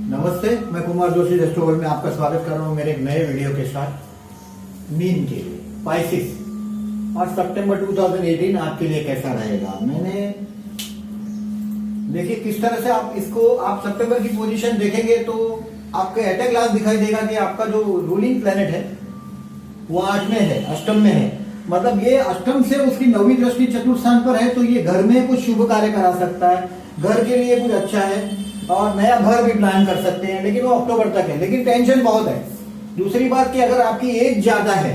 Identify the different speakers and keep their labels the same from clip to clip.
Speaker 1: नमस्ते, मैं कुमार जोशी रेस्टोरेंट में आपका स्वागत कर रहा हूँ मेरे एक नए वीडियो के साथ। मीन के लिए स्पाइसिस और सितंबर 2018 आपके लिए कैसा रहेगा। मैंने देखिए किस तरह से आप इसको सितंबर की पोजीशन देखेंगे तो आपके एट ए ग्लास दिखाई देगा कि आपका जो रूलिंग प्लेनेट है वो 8 में है, अष्टम में है। मतलब ये अष्टम से उसकी 9वीं दृष्टि चतुर्थ स्थान पर है, तो ये घर में कुछ शुभ कार्य करा सकता है, घर के लिए कुछ अच्छा है और नया घर भी प्लान कर सकते हैं, लेकिन वो अक्टूबर तक है। लेकिन टेंशन बहुत है। दूसरी बात कि अगर आपकी एज ज्यादा है,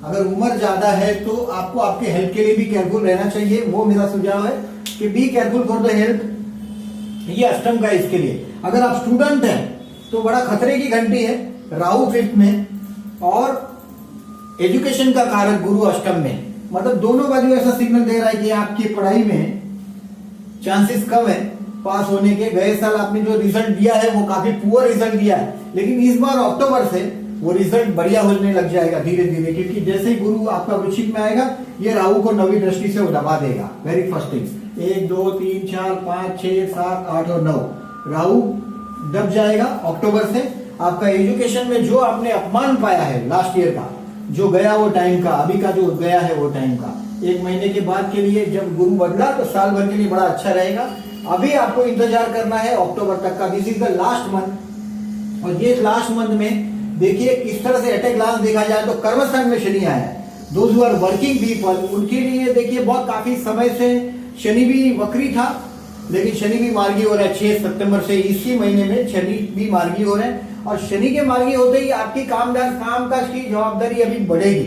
Speaker 1: अगर उम्र ज्यादा है, तो आपको आपके हेल्थ के लिए भी केयरफुल रहना चाहिए। वो मेरा सुझाव है कि be careful for the health. ये अष्टम का इसके लिए। अगर आप स्टूडेंट हैं तो बड़ा खतरे की घंटी है। राहु 5th में और एजुकेशन का कारक गुरु अष्टम में, मतलब दोनों बाजू ऐसा सिग्नल दे रहा है कि आपकी पढ़ाई में चांसेस कम है पास होने के। गए साल आपने जो रिजल्ट दिया है वो काफी पुअर रिजल्ट दिया है, लेकिन इस बार अक्टूबर से वो रिजल्ट बढ़िया होने लग जाएगा धीरे धीरे, क्योंकि जैसे ही गुरु आपका वृश्चिक में आएगा ये राहु को 9वीं दृष्टि से दबा देगा। वेरी फर्स्ट थिंग 1 2 3 4 5 6 7 8 और 9 राहु दब जाएगा अक्टूबर से। आपका एजुकेशन में जो आपने अपमान पाया है लास्ट ईयर का, जो गया वो टाइम का, अभी का जो गया है वो टाइम का, 1 महीने के बाद के लिए जब गुरु बदला तो साल भर के लिए बड़ा अच्छा रहेगा। अभी आपको इंतजार करना है अक्टूबर तक का। This is the last month. और ये लास्ट मंथ में देखिए किस तरह से एट ए ग्लांस देखा जाए तो कर्मस्थान में शनि आया है। Those who are working people, उनके लिए देखिए बहुत काफी समय से शनि भी वक्री था, लेकिन शनि भी मार्गी हो रहा है। 6 सितंबर से इसी महीने में शनि भी मार्गी हो रहे हैं, और शनि के मार्गी होते ही आपकी कामकाज की जवाबदारी अभी बढ़ेगी,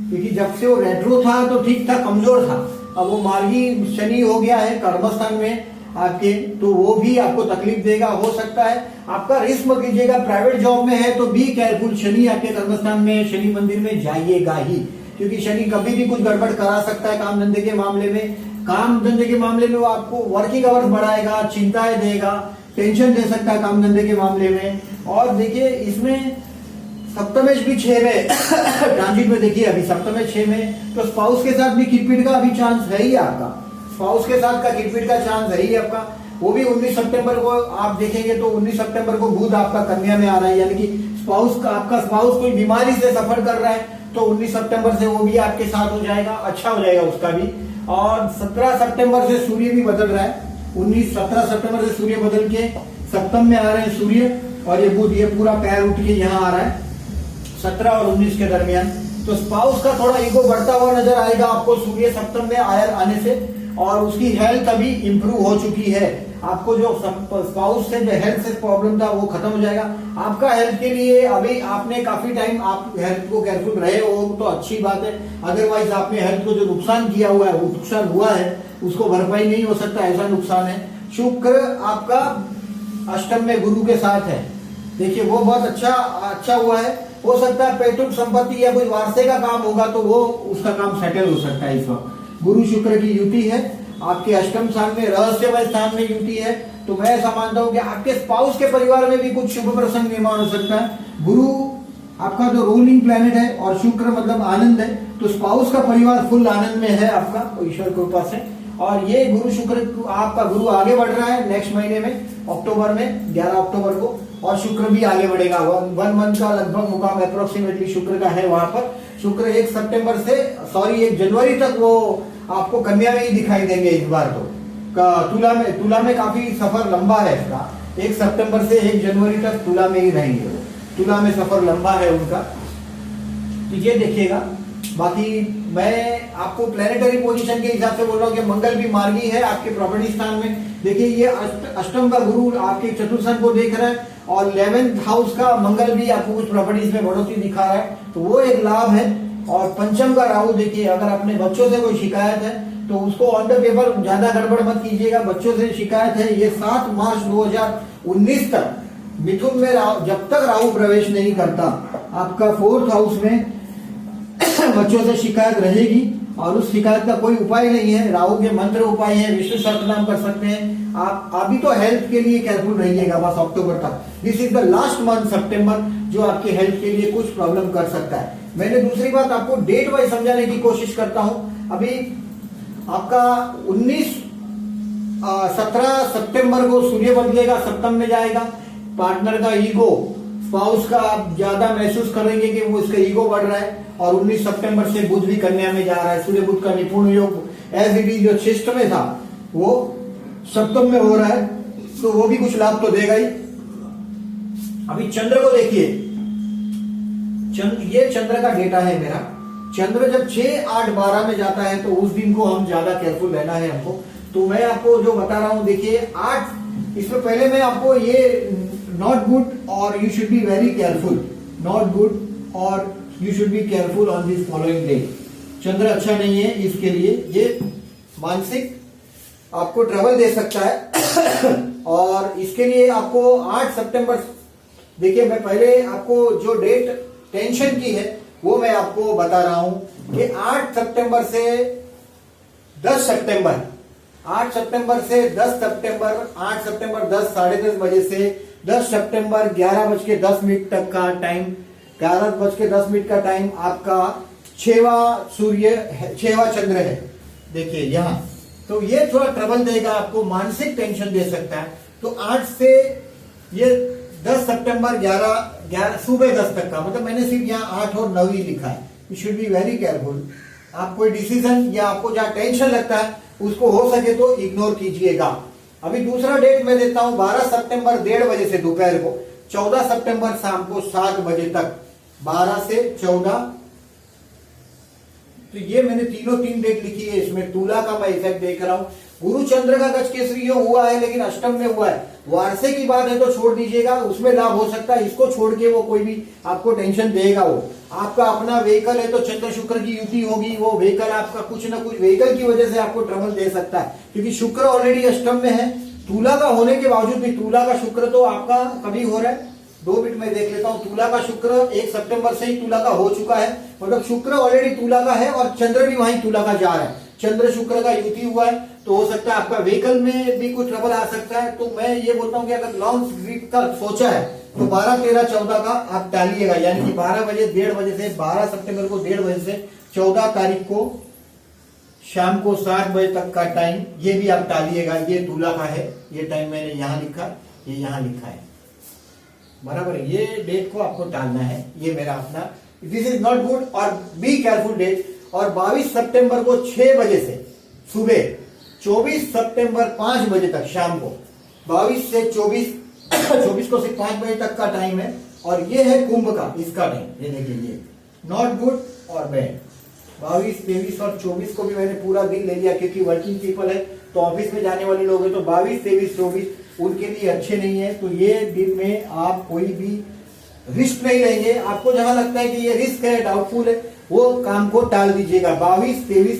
Speaker 1: क्योंकि जब से वो रेट्रो था तो ठीक था, कमजोर था। अब वो मार्गी शनि हो गया है कर्मस्थान में आपके, तो वो भी आपको तकलीफ देगा। हो सकता है आपका रिस्क मत लीजिएगा। प्राइवेट जॉब में है तो बी केयरफुल। शनि आपके कर्मस्थान में, शनि मंदिर में जाइएगा ही, क्योंकि शनि कभी भी कुछ गड़बड़ करा सकता है काम धंधे के मामले में। काम धंधे के मामले में वो आपको वर्किंग आवर्स बढ़ाएगा, चिंताएं देगा, टेंशन दे सकता है काम धंधे के मामले में। और देखिए इसमें सप्तमेश भी 6 में ट्रांजिट में, देखिए अभी सप्तमेश 6 में, तो स्पाउस के साथ भी किटपिट का अभी चांस है ही आपका। स्पाउस के साथ का किटपिट का चांस है ही आपका। वो भी 19 सितंबर को आप देखेंगे तो 19 सितंबर को बुध आपका कन्या में आ रहा है, यानी कि आपका स्पाउस कोई बीमारी से सफर कर रहा है तो 19 सितंबर से वो भी आपके साथ हो जाएगा, अच्छा हो जाएगा उसका भी। और 17 सितंबर से सूर्य भी बदल रहा है। 17 सितंबर से सूर्य बदल के सप्तम में आ रहे हैं सूर्य, और ये बुध ये पूरा पैर उठ के यहाँ आ रहा है 17 और 19 के दरमियान। तो स्पाउस का थोड़ा ईगो बढ़ता हुआ नजर आएगा आपको सूर्य सप्तम में आने से, और उसकी हेल्थ अभी इंप्रूव हो चुकी है। आपको जो स्पाउस से जो हेल्थ से प्रॉब्लम था वो खत्म हो जाएगा। आपका हेल्थ के लिए अभी आपने काफी टाइम आप हेल्थ को केयरफुल रहे हो तो अच्छी बात है। अदरवाइज आपने हेल्थ को जो नुकसान किया हुआ है, वो नुकसान हुआ है, उसको भरपाई नहीं हो सकता, ऐसा नुकसान है। शुक्र आपका अष्टम में गुरु के साथ है, देखिए वो बहुत अच्छा हुआ है। हो सकता है पैतृक संपत्ति या कोई वारसे का काम होगा तो वो उसका काम सेटल हो सकता है इस वक्त। गुरु शुक्र की युति है, आपके अष्टम स्थान में, रहस्यमय स्थान में युति है, तो मैं ऐसा मानता हूं कि आपके स्पाउस के परिवार में भी कुछ शुभ प्रसंग निर्माण हो सकता है। गुरु आपका जो रूलिंग प्लेनेट है और शुक्र मतलब आनंद है, तो स्पाउस का परिवार फुल आनंद में है आपका ईश्वर कृपा से। और ये गुरु शुक्र आपका गुरु आगे बढ़ रहा है नेक्स्ट महीने में, अक्टूबर में 11 अक्टूबर को, और शुक्र भी आगे बढ़ेगा। 1 मंथ का लगभग मुकाम अप्रोक्सीमेटली शुक्र का है वहां पर। शुक्र 1 जनवरी तक वो आपको कन्या में ही दिखाई देंगे इस बार। तो तुला में काफी सफर लंबा है इसका। 1 सितंबर से 1 जनवरी तक तुला में ही रहेंगे वो। तुला में सफर लंबा है उनका, तो ये देखिएगा। बाकी मैं आपको प्लेनेटरी पोजीशन के हिसाब से बोल रहा हूँ कि मंगल भी मार्गी है आपके प्रॉपर्टी स्थान में। देखिए ये अष्टम का गुरु आपके चतुर्थ स्थान को देख रहा है, और 11th हाउस का मंगल भी आपको कुछ प्रॉपर्टीज में बढ़ोतरी दिखा रहा है, तो वो एक लाभ है। और पंचम का राहु देखिए, अगर अपने बच्चों से कोई शिकायत है तो उसको ऑन द पेपर ज्यादा गड़बड़ मत कीजिएगा। बच्चों से शिकायत है, ये 7 मार्च 2019 तक मिथुन में जब तक राहु प्रवेश नहीं करता आपका 4th हाउस में बच्चों से शिकायत रहेगी, और उस शिकायत का कोई उपाय नहीं है। राहु के मंत्र उपाय है, विष्णु सहस्त्रनाम कर सकते हैं आप। अभी तो हेल्थ के लिए केयरफुल रहिएगा बस अक्टूबर तक। This is the last month September, जो आपके हेल्थ के लिए कुछ प्रॉब्लम कर सकता है। मैंने दूसरी बात आपको डेट वाइज समझाने की कोशिश करता हूं। अभी आपका 17 सितंबर को सूर्य बदलेगा, सप्तम में जाएगा। पार्टनर का ईगो, स्पाउस का आप ज्यादा महसूस करेंगे कि वो इसका ईगो बढ़ रहा है। और 19 सितंबर से बुध भी कन्या में जा रहा है, सूर्य बुध का निपुण योग एज इट इज जो शिष्ट में था वो सप्तम में हो रहा है, तो वो भी कुछ लाभ तो देगा ही। अभी चंद्र को देखिए, ये चंद्र का डेटा है मेरा। चंद्र जब 6, 8, 12 में जाता है तो उस दिन को हम ज्यादा केयरफुल रहना है हमको। तो मैं आपको जो बता रहा हूं, देखिए 8, इसमें पहले मैं आपको ये नॉट गुड और you should be very careful, not good और you should be careful on this following day. चंद्र अच्छा नहीं है, इसके लिए ये मानसिक आपको ट्रबल दे सकता है। और इसके लिए आपको 8 सितंबर, देखिए मैं पहले आपको जो डेट टेंशन की है वो मैं आपको बता रहा हूं कि 8 सितंबर से 10 सितंबर, 8 सितंबर से 10 सितंबर, 8 सितंबर 10, 10:30 बजे से 10 सितंबर 11:10 तक का टाइम, 11:10 का टाइम आपका 6वां सूर्य है, 6वां चंद्र है। देखिए यहां तो ये थोड़ा ट्रबल देगा आपको, मानसिक टेंशन दे सकता है। तो 8 से ये 10 सितंबर 11 सुबह 10 तक का, मतलब मैंने सिर्फ यहाँ 8 और 9 ही लिखा है। You should be very careful. आप कोई डिसीजन या आपको जहां टेंशन लगता है उसको हो सके तो इग्नोर कीजिएगा। अभी दूसरा डेट मैं देता हूं 12 सितंबर 1:30 बजे से दोपहर को, 14 सितंबर शाम को 7 बजे तक, 12 से 14। तो ये मैंने तीन डेट लिखी है। इसमें तुला का मैं इफेक्ट देख रहा हूं। गुरु चंद्र का गज केसरी हुआ है लेकिन अष्टम में हुआ है। वारसे की बात है तो छोड़ दीजिएगा, उसमें लाभ हो सकता है। इसको छोड़ के वो कोई भी आपको टेंशन देगा। वो आपका अपना व्हीकल है तो चंद्र शुक्र की युति होगी, वो व्हीकल आपका कुछ ना कुछ व्हीकल की वजह से आपको ट्रबल दे सकता है, क्योंकि शुक्र ऑलरेडी अष्टम में है। तुला का होने के बावजूद भी, तुला का शुक्र तो आपका कभी हो रहा है, 2 मिनट में देख लेता हूं। तुला का शुक्र 1 सितंबर से ही तुला का हो चुका है, मतलब शुक्र ऑलरेडी तुला का है और चंद्र भी वहीं तुला का जा रहा है। चंद्र शुक्र का युति हुआ है तो हो सकता है आपका व्हीकल में भी कुछ ट्रबल आ सकता है। तो मैं ये बोलता हूं कि अगर लॉन्ग ट्रिप का सोचा है तो 12, 13, 14 का आप टालिएगा, यानी कि 12 बजे 1:30 बजे से 12 सितंबर को 1:30 बजे से 14 तारीख को शाम को 7 बजे तक का टाइम, ये भी आप टालिएगा। ये तुला का है, ये टाइम मैंने यहां लिखा, ये यहां लिखा है, बराबर है। ये डेट को आपको टालना है, ये मेरा अपना, दिस इज नॉट गुड और बी केयरफुल डेट। और 22 सितंबर को 6 बजे से सुबह, 24 सितंबर 5 बजे तक शाम को, 22 से 24 को सिर्फ 5 बजे तक का टाइम है। और ये है कुंभ का, इसका टाइम ये देखिए, ये नॉट गुड और बैड। 22, 23 और 24 को भी मैंने पूरा दिन ले लिया, क्योंकि वर्किंग पीपल है तो ऑफिस में जाने वाले लोग हैं, तो 22, 23, 24 उनके लिए अच्छे नहीं है। तो ये दिन में आप कोई भी रिस्क नहीं लेंगे। आपको जहां लगता है कि ये रिस्क है, डाउटफुल है, वो काम को टाल दीजिएगा। 22, 23,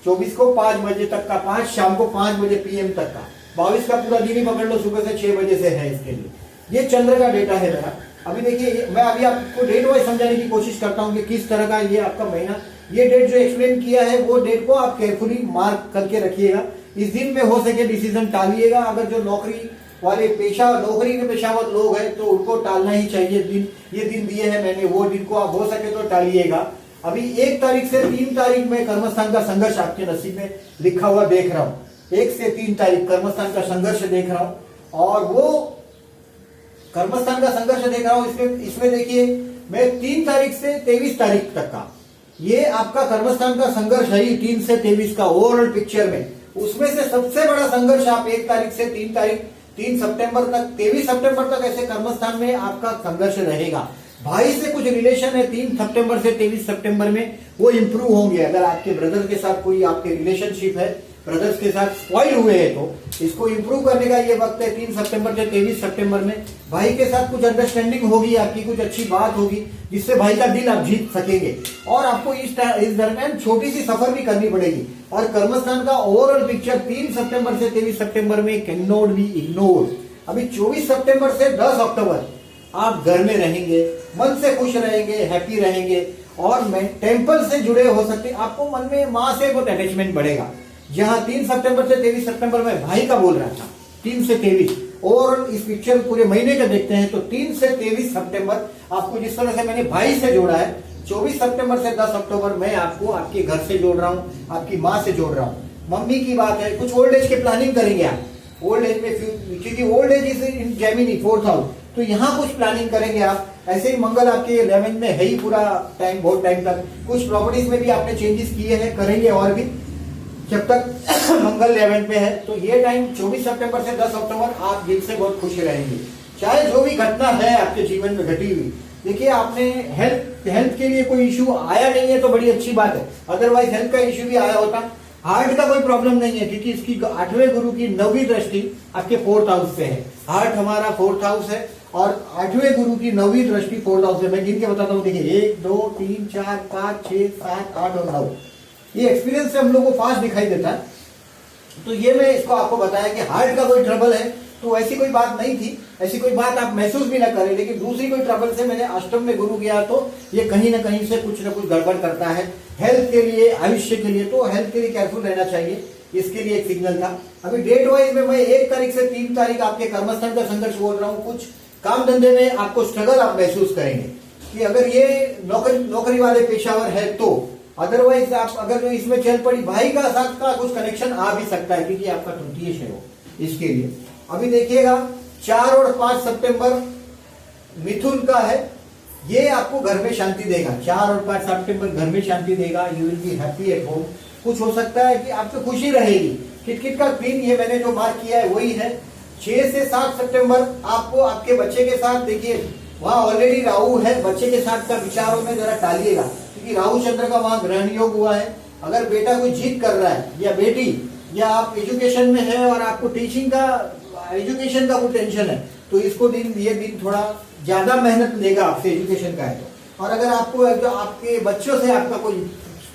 Speaker 1: 24 को 5 बजे तक का, 5 शाम को 5 बजे PM तक का, 22 का पूरा दिन ही पकड़ लो, सुबह से 6 बजे से है इसके लिए। ये चंद्र का डेटा है मेरा। अभी देखिए, मैं अभी आपको डेट वाइज समझाने की कोशिश करता हूं कि किस तरह का ये आपका महीना, ये डेट जो एक्सप्लेन किया है वो डेट को आप केयरफुली मार्क करके रखिएगा। इस दिन में हो सके डिसीजन टालिएगा। अगर जो नौकरी वाले नौकरी के पेशावर लोग हैं तो उनको टालना ही चाहिए दिन। ये दिन दिए हैं मैंने, वो दिन को आप हो सके तो टालिएगा। अभी 1 तारीख से 3 तारीख में कर्मस्थान का संघर्ष आपके नसीब में लिखा हुआ देख रहा हूं। 1 से 3 तारीख कर्मस्थान का संघर्ष देख रहा हूं, और वो कर्मस्थान का संघर्ष देख रहा हूं। इसमें देखिए, मैं 3 तारीख से 23 तारीख तक का, ये आपका कर्मस्थान का संघर्ष है 3 से 23 का ओवरऑल पिक्चर में। उसमें से सबसे बड़ा संघर्ष आप 1 तारीख से 3 सितंबर तक, 23 सितंबर तक ऐसे कर्मस्थान में आपका संघर्ष रहेगा। भाई से कुछ रिलेशन है 3 सितंबर से 23 सितंबर में, वो इंप्रूव होंगे। अगर आपके ब्रदर के साथ कोई आपके रिलेशनशिप है, ब्रदर्स के साथ स्पॉइल हुए हैं, तो इसको इंप्रूव करने का ये वक्त है। 3 सितंबर से 23 सितंबर में भाई के साथ कुछ अंडरस्टैंडिंग होगी, आपकी कुछ अच्छी बात होगी, जिससे भाई का दिल आप जीत सकेंगे। और आपको इस दरमियान छोटी सी सफर भी करनी पड़ेगी। और कर्मस्थान का ओवरऑल पिक्चर 3 सितंबर से 23 सितंबर में कैन नॉट बी इग्नोर्ड। अभी 24 सितंबर से 10 अक्टूबर आप घर में रहेंगे, मन से खुश रहेंगे, हैप्पी रहेंगे, और टेम्पल से जुड़े हो सकते। आपको मन में मां से बहुत अटैचमेंट बढ़ेगा। जहां 3 सितंबर से 23 सितंबर में भाई का बोल रहा था, 3 से 23 ओवरऑल इस पिक्चर पूरे महीने का देखते हैं तो 3 से 23 सितंबर आपको जिस तरह से मैंने भाई से जोड़ा है, 24 सितंबर से 10 अक्टूबर मैं आपको आपके घर से जोड़ रहा हूं, आपकी मां से जोड़ रहा हूं। मम्मी की बात है, कुछ ओल्ड एज की प्लानिंग करेंगे आप, ओल्ड एज में, क्योंकि old age is in Gemini 4th house, तो यहाँ कुछ प्लानिंग करेंगे आप। ऐसे ही मंगल आपके 11th में है ही पूरा टाइम, बहुत टाइम तक। कुछ प्रॉपर्टीज में भी आपने चेंजेस किए हैं, करेंगे और भी जब तक मंगल 11th में है। तो ये टाइम 24 सितंबर से 10 अक्टूबर आप दिल से बहुत खुश रहेंगे। चाहे जो भी घटना है आपके जीवन में घटी हुई, देखिए आपने हेल्थ के लिए कोई इशू आया नहीं है तो बड़ी अच्छी बात है, अदरवाइज हेल्थ का इशू भी आया होता। हार्ट का कोई प्रॉब्लम नहीं है, क्योंकि इसकी 8वें गुरु की 9वीं दृष्टि आपके 4th हाउस से है। हार्ट हमारा 4th हाउस है और 8वें गुरु की 9वीं दृष्टि 4th हाउस से। मैं गिन के बताता हूँ, देखिए 1 2 3 4 5 6 7 8 और 9। ये एक्सपीरियंस से हम लोग को फास्ट दिखाई देता है। तो ये मैं इसको आपको बताया कि हार्ट का कोई ट्रबल है तो ऐसी कोई बात नहीं थी, ऐसी कोई बात आप महसूस भी ना करें। लेकिन दूसरी कोई ट्रबल से मैंने अष्टम में गुरु गया तो ये कहीं ना कहीं से कुछ ना कुछ गड़बड़ करता है हेल्थ के लिए, आयुष्य के लिए। तो हेल्थ के लिए केयरफुल रहना चाहिए, इसके लिए एक सिग्नल था। अभी डेट वाइज में मैं 1 तारीख से 3 तारीख आपके कर्मस्थान का संघर्ष बोल रहा हूँ। कुछ काम धंधे में आपको स्ट्रगल आप महसूस करेंगे कि अगर ये नौकरी वाले पेशावर है तो, अदरवाइज आप अगर जो इसमें चल पड़ी भाई का साथ का कुछ कनेक्शन आ भी सकता है, क्योंकि आपका तृतीय है वो, इसके लिए। अभी देखिएगा 4 और 5 सितंबर मिथुन का है, ये आपको घर में शांति देगा। 4 और 5 सितंबर घर में शांति देगा। You will be happy at home. कुछ हो सकता है कि आपको खुशी रहेगी। किटकिट का क्वीन ये मैंने जो मार्क किया है वही है। 6 से 7 सितंबर आपको आपके बच्चे के साथ, देखिए वहां ऑलरेडी राहु है, बच्चे के साथ का विचारों में जरा टालिएगा, क्योंकि राहु चंद्र का वहां ग्रहण योग हुआ है। अगर बेटा कोई जिद कर रहा है या बेटी, या आप एजुकेशन में है और आपको टीचिंग का, एजुकेशन का कोई टेंशन है, तो इसको ये दिन थोड़ा ज्यादा मेहनत लेगा आपसे, एजुकेशन का है तो। और अगर आपको जो आपके बच्चों से आपका कोई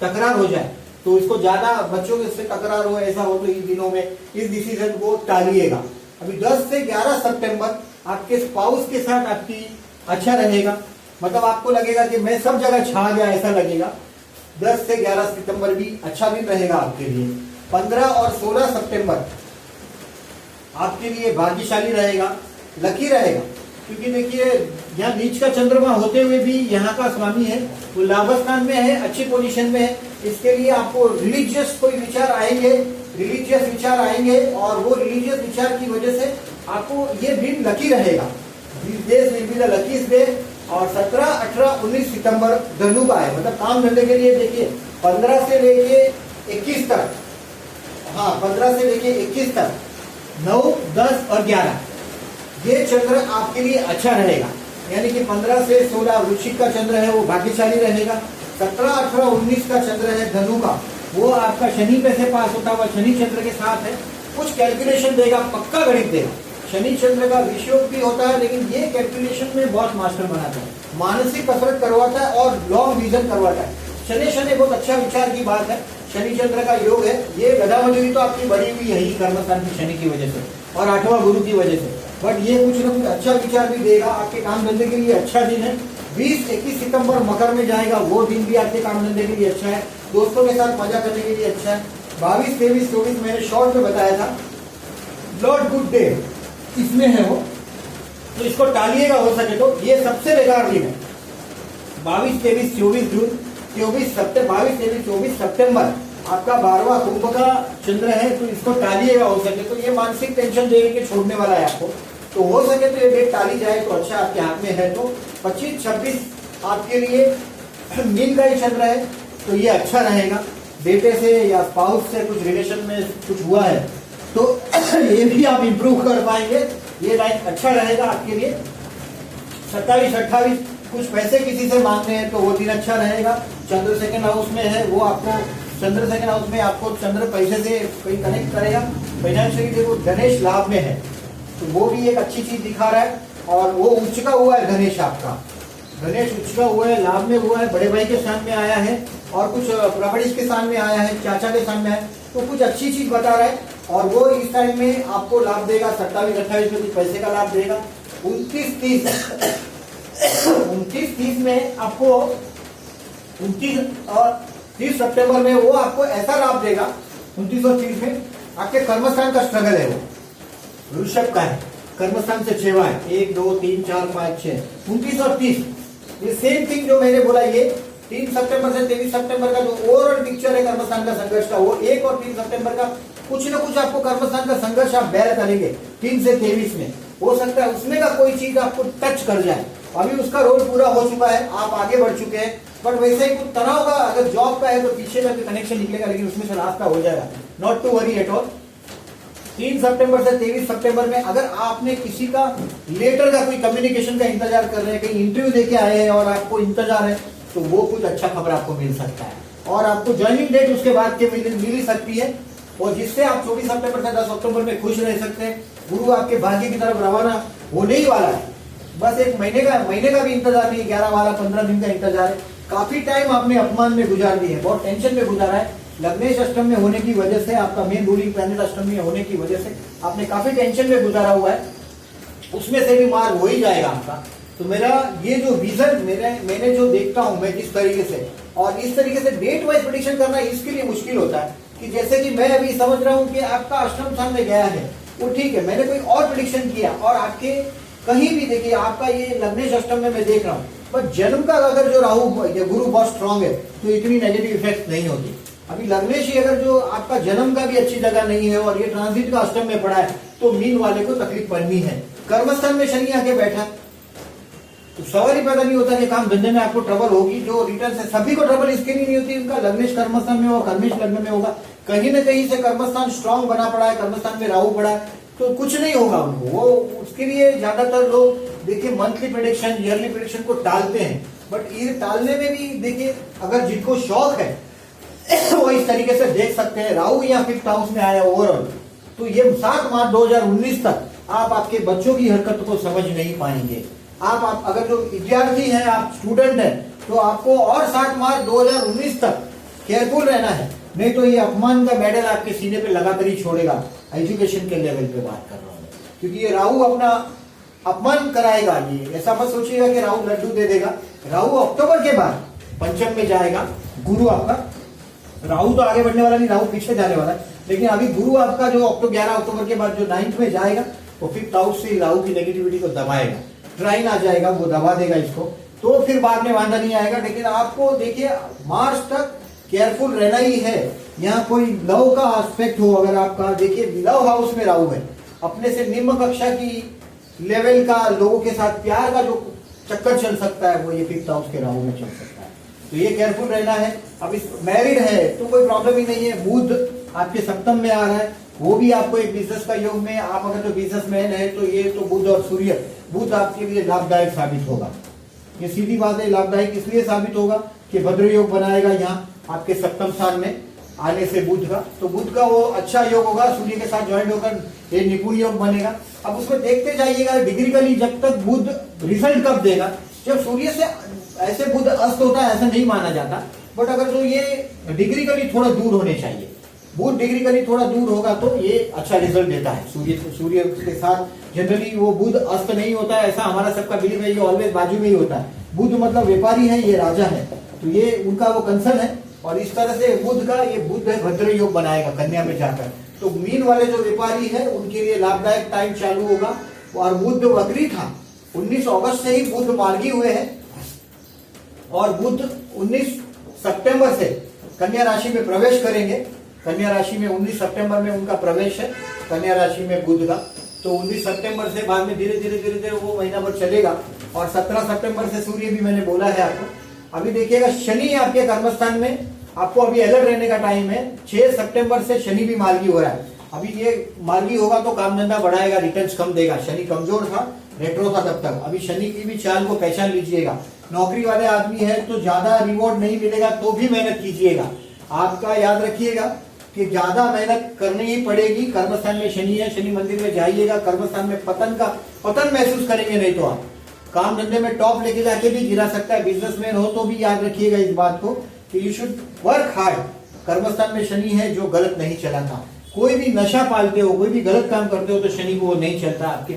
Speaker 1: तकरार हो जाए तो इसको ज्यादा, बच्चों से तकरार हो ऐसा हो तो इन दिनों में इस डिसीजन को टालिएगा। अभी 10 से 11 सितंबर आपके स्पाउस के साथ आपकी अच्छा रहेगा, मतलब आपको लगेगा कि मैं सब जगह छा गया, ऐसा लगेगा। 10 से 11 सितंबर भी अच्छा दिन रहेगा आपके लिए। 15 और 16 सितंबर आपके लिए भाग्यशाली रहेगा, लकी रहेगा, क्योंकि देखिए यहाँ नीच का चंद्रमा होते हुए भी यहाँ का स्वामी है, वो लाभस्थान में है, अच्छी पोजीशन में है। इसके लिए आपको रिलीजियस कोई विचार आएंगे, रिलीजियस विचार आएंगे, और वो रिलीजियस विचार की वजह से आपको ये दिन लकी रहेगा। Lucky day. और 17, 18, 19 सितंबर धनु का है, मतलब काम धंधे के लिए। देखिए 15 से लेके 21 तक, हाँ 15 से लेके 21 तक 9, 10 और 11 ये चंद्र आपके लिए अच्छा रहेगा। यानी कि 15 से 16 वृश्चिक का चंद्र है, वो भाग्यशाली रहेगा। 17, 18, 19 का चंद्र है धनु का, वो आपका शनि पे से पास होता हुआ शनि चंद्र के साथ है। कुछ कैलकुलेशन देगा, पक्का गणित देगा। शनि चंद्र का विषयोग भी होता है, लेकिन ये कैलकुलेशन में बहुत मास्टर बनाता है, मानसिक कसरत करवाता है और लॉन्ग विजन करवाता है। शनि बहुत अच्छा विचार की बात है। शनि चंद्र का योग है। ये गधा मजूरी तो आपकी बढ़ी हुई है ही कर्मस्थान की शनि की वजह से और 8वां गुरु की वजह से, बट ये कुछ ना कुछ अच्छा विचार भी देगा। आपके काम धंधे के लिए अच्छा दिन है। 20, 21 सितंबर मकर में जाएगा, वो दिन भी आपके काम धंधे के लिए अच्छा है, दोस्तों के साथ मजा करने के लिए अच्छा है। 22, 23, 24 मैंने शॉर्ट में बताया था, लॉर्ड गुड डे इसमें है वो, तो इसको टालिएगा हो सके तो। ये सबसे बेकार दिन है। 22, 23, 24 जून, 22, 23, 24 सितंबर आपका 12वां कुंभ का चंद्र है, तो इसको टालिएगा हो सके तो। ये मानसिक टेंशन दे के छोड़ने वाला है आपको, तो हो सके तो ये डेट टाली जाए तो अच्छा, आपके हाथ में है तो। 25, 26 आपके लिए मीन का ही चंद्र है, तो ये अच्छा रहेगा। बेटे से या स्पाउस से कुछ रिलेशन में कुछ हुआ है तो ये भी आप इंप्रूव कर पाएंगे। ये लाइन अच्छा रहेगा आपके लिए। 27, 28 कुछ पैसे किसी से मांगने हैं तो वो दिन अच्छा रहेगा। चंद्र सेकंड हाउस में है, वो आपको चंद्र सेकंड हाउस में आपको चंद्र पैसे से कोई कनेक्ट करेगा। फाइनेंशियली देखो गणेश लाभ में है, तो वो भी एक अच्छी चीज दिखा रहा है। और वो उच्च का हुआ है गणेश, आपका गणेश उच्च का हुआ है, लाभ में हुआ है, बड़े भाई के स्थान में आया है और कुछ प्रॉपर्टीज के स्थान में आया है, चाचा के स्थान में है, तो कुछ अच्छी चीज बता रहा है। और वो इस टाइम में आपको लाभ देगा। 27, 28 में कुछ पैसे का लाभ देगा। 29, 30 में आपको 29 और 30 सितंबर में वो आपको ऐसा लाभ देगा। 29 और 30 में आपके कर्मस्थान का स्ट्रगल है, वो वृषभ का है, कर्मस्थान से 6वां है, 1, 2, 3, 4, 5, 6, 29 और 30 ये सेम थिंग जो मैंने बोला। ये 3 सितंबर से 23 सितंबर का जो ओवरऑल पिक्चर है कर्मस्थान का संघर्ष का, वो 1 और 3 सितंबर का कुछ ना कुछ आपको कर्मस्थान का संघर्ष आप बेर करेंगे 3 से 23 में, हो सकता है उसमें का कोई चीज आपको टच कर जाए। अभी उसका रोल पूरा हो चुका है, आप आगे बढ़ चुके हैं, बट वैसे ही कुछ तनाव का अगर जॉब का है तो पीछे जाके कनेक्शन निकलेगा, लेकिन उसमें से रास्ता हो जाएगा, not to worry at all. 3 सितंबर से 23 सितंबर में अगर आपने किसी का लेटर का कोई कम्युनिकेशन का इंतजार कर रहे हैं, कहीं इंटरव्यू देके आए हैं और आपको इंतजार है, तो वो कुछ अच्छा खबर आपको मिल सकता है और आपको ज्वाइनिंग डेट उसके बाद के मिल ही सकती है, और जिससे आप 24 सितंबर से 10 अक्टूबर में खुश रह सकते हैं। गुरु आपके भाग्य की तरफ रवाना होने ही वाला है, बस एक महीने का भी इंतजार नहीं, 11, 12, 15 दिन का इंतजार है। काफी टाइम आपने अपमान में गुजार दी है, बहुत टेंशन में गुजारा है। लग्नेश अष्टम में होने की वजह से, आपका मेन रूलिंग प्लैनेट अष्टम में होने की वजह से आपने काफी टेंशन में गुजारा हुआ है, उसमें से भी मार्ग हो ही जाएगा आपका। तो मेरा ये जो विजन मैंने जो देखता हूं मैं जिस तरीके से, और इस तरीके से डेट वाइज प्रेडिक्शन करना इसके लिए मुश्किल होता है कि जैसे कि मैं अभी समझ रहा हूं कि आपका अष्टम स्थान में गया है, वो ठीक है, मैंने कोई और प्रेडिक्शन किया और आपके कहीं भी देखिए आपका ये लग्नेश अष्टम में मैं देख रहा हूँ, पर जन्म का अगर जो राहु या गुरु बहुत स्ट्रांग है तो इतनी नेगेटिव इफेक्ट नहीं होती। अभी लग्नेश ही अगर जो आपका जन्म का भी अच्छी जगह नहीं है और ये ट्रांजिट का अष्टम में पड़ा है, तो मीन वाले को तकलीफ पड़नी है। कर्मस्थान में शनि आके बैठा तो सवाल ही पैदा नहीं होता कि काम धंधे में आपको ट्रबल होगी, जो रिटर्न है सभी को ट्रबल इसके लिए नहीं होती, उनका लग्नेश कर्मस्थान में और कर्मेश लग्न में होगा, कहीं ना कहीं से कर्मस्थान स्ट्रांग बना पड़ा है, कर्मस्थान में राहु पड़ा है, तो कुछ नहीं होगा उनको। वो उसके लिए ज्यादातर लोग देखिए मंथली प्रेडिक्शन, ईयरली प्रेडिक्शन को टालते हैं, बट ये टालने में भी देखिए अगर जिनको शौक है वो इस तरीके से देख सकते हैं। राहु यहाँ 5th हाउस में आया ओवरऑल, तो ये 7 मार्च 2019 तक आप आपके बच्चों की हरकत को समझ नहीं पाएंगे। आप अगर जो विद्यार्थी हैं, आप स्टूडेंट हैं, तो आपको और 7 मार्च 2019 तक केयरफुल रहना है, नहीं तो ये अपमान का मेडल आपके सीने पे लगाकर ही छोड़ेगा। एजुकेशन के लेवल पे बात कर रहा हूँ, क्योंकि ये राहु अपना अपमान कराएगा। ये ऐसा मत सोचिएगा कि राहु लड्डू दे देगा। राहु अक्टूबर के बाद पंचम में जाएगा, गुरु आपका, राहु तो आगे बढ़ने वाला नहीं, राहु पीछे जाने वाला है, लेकिन अभी गुरु आपका जो 11 अक्टूबर के बाद जो 9th में जाएगा, वो 5th हाउस से राहु की नेगेटिविटी को दबाएगा, ट्राइन आ जाएगा, वो दबा देगा इसको, तो फिर बाद में वादा नहीं आएगा। लेकिन आपको देखिए मार्च तक केयरफुल रहना ही है। यहाँ कोई लव का एस्पेक्ट हो, अगर आपका देखिए लव हाउस में राहु है, अपने से निम्न कक्षा की लेवल का लोगों के साथ प्यार का जो चक्कर चल सकता है, वो ये 5th हाउस के राहु में चल सकता है, तो ये केयरफुल रहना है। अब इस मैरिड है तो कोई प्रॉब्लम ही नहीं है। बुध आपके सप्तम में आ रहा है, वो भी आपको एक बिजनेस का योग में, आप अगर जो बिजनेसमैन है तो ये तो बुध और सूर्य, बुध आपके लिए लाभदायक साबित होगा। ये सीधी बात है, लाभदायक इसलिए साबित होगा कि भद्र योग बनाएगा यहाँ आपके सप्तम स्थान में आने से बुध का, तो बुध का वो अच्छा योग होगा, सूर्य के साथ ज्वाइंट होकर ये निपुण योग बनेगा। अब उसमें देखते जाइएगा डिग्रिकली जब तक बुध रिजल्ट कब देगा, जब सूर्य से ऐसे बुध अस्त होता है ऐसा नहीं माना जाता, बट अगर जो ये डिग्रिकली थोड़ा दूर होने चाहिए, बुध डिग्रिकली थोड़ा दूर होगा तो ये अच्छा रिजल्ट देता है। सूर्य के साथ जनरली वो बुध अस्त नहीं होता है, ऐसा हमारा सबका बिलीव है, ये ऑलवेज बाजू में ही होता है। बुध मतलब व्यापारी है, ये राजा है, तो ये उनका वो कंसर्न है, और इस तरह से बुध का ये बुध है भद्र योग बनाएगा कन्या में जाकर, तो मीन वाले जो व्यापारी है उनके लिए लाभदायक टाइम चालू होगा। और बुध वक्री था, 19 अगस्त से ही बुध मार्गी हुए हैं, और बुध 19 सितंबर से कन्या राशि में प्रवेश करेंगे। कन्या राशि में 19 सितंबर में उनका प्रवेश है कन्या राशि में बुध का, तो 19 सितंबर से बाद में धीरे धीरे वो महीना भर चलेगा, और 17 सितंबर से सूर्य भी मैंने बोला है आपको। अभी देखिएगा शनि आपके कर्मस्थान में, आपको अभी अलर्ट रहने का टाइम है। 6 सितंबर से शनि भी मार्गी हो रहा है, अभी ये मार्गी होगा तो काम धंधा बढ़ाएगा, रिटर्न्स कम देगा। शनि कमजोर था, रेट्रो था तब तक, अभी शनि की भी चाल को पहचान लीजिएगा। नौकरी वाले आदमी है तो ज्यादा रिवॉर्ड नहीं मिलेगा, तो भी मेहनत कीजिएगा। आपका याद रखिएगा कि ज्यादा मेहनत करनी ही पड़ेगी। कर्मस्थान में शनि है, शनि मंदिर में जाइएगा, कर्मस्थान में पतन महसूस करेंगे, नहीं तो आप काम धंधे में टॉप लेके जाके भी गिरा सकता है। बिजनेसमैन हो तो भी याद रखिएगा इस बात को कि यू शुड वर्क हार्ड। कर्मस्थान में शनि है जो गलत नहीं चलाता। कोई भी नशा पालते हो, कोई भी गलत काम करते हो तो शनि को वो नहीं चलता। आपके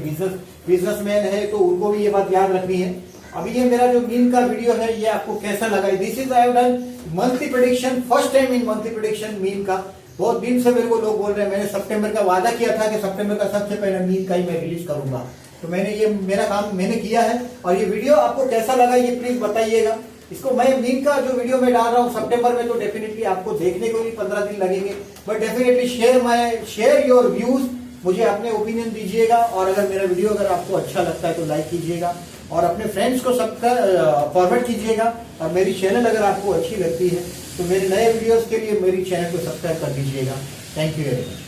Speaker 1: बिजनेसमैन है तो उनको भी ये बात याद रखनी है। अभी ये मेरा जो मीन का वीडियो है ये आपको कैसा लगा? This is I have done monthly prediction, first time in monthly prediction mean का। बहुत दिन से मेरे को लोग बोल रहे हैं, मैंने सितंबर का वादा किया था कि सितंबर का सबसे पहले मीन का ही मैं रिलीज करूंगा, तो मैंने ये मेरा काम मैंने किया है। और ये वीडियो आपको कैसा लगा ये प्लीज बताइएगा। इसको मैं मीन का जो वीडियो में डाल रहा हूँ सितंबर में, तो डेफिनेटली आपको देखने को भी 15 दिन लगेंगे, but definitely share your views, मुझे अपने ओपिनियन दीजिएगा। और अगर मेरा वीडियो अगर आपको अच्छा लगता है तो लाइक कीजिएगा और अपने फ्रेंड्स को सबका फॉरवर्ड कीजिएगा। और मेरी चैनल अगर आपको अच्छी लगती है तो मेरे नए वीडियोस के लिए मेरी चैनल को सब्सक्राइब कर दीजिएगा। Thank you very much.